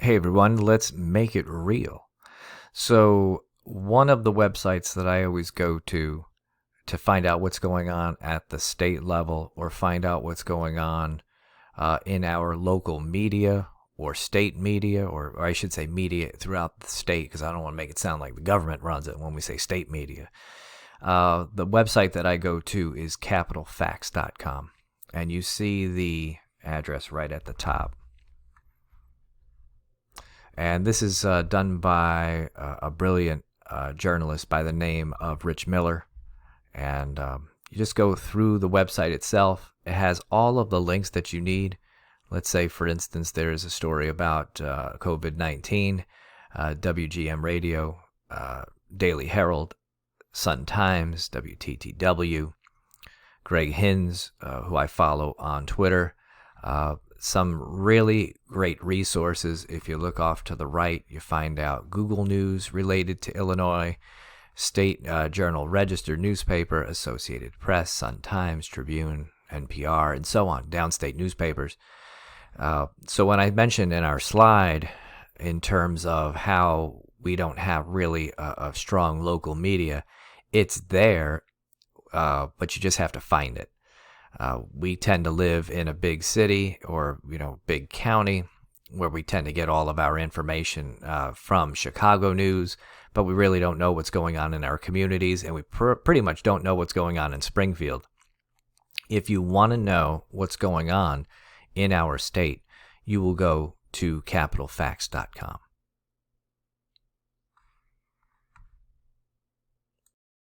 Hey everyone, let's make it real. So, one of the websites that I always go to find out what's going on at the state level or find out what's going on in our local media or state media, or I should say media throughout the state, because I don't want to make it sound like the government runs it when we say state media. The website that I go to is CapitolFax.com, and you see the address right at the top. And this is done by a brilliant journalist by the name of Rich Miller. And you just go through the website itself. It has all of the links that you need. Let's say, for instance, there is a story about COVID-19, WGM Radio, Daily Herald, Sun Times, WTTW, Greg Hins, who I follow on Twitter. Some really great resources. If you look off to the right, you find out Google News related to Illinois, State Journal Register newspaper, Associated Press, Sun Times, Tribune, NPR, and so on, downstate newspapers. So when I mentioned in our slide in terms of how we don't have really a strong local media, it's there, but you just have to find it. We tend to live in a big city or, big county where we tend to get all of our information from Chicago news, but we really don't know what's going on in our communities, and we pretty much don't know what's going on in Springfield. If you want to know what's going on in our state, you will go to CapitolFax.com.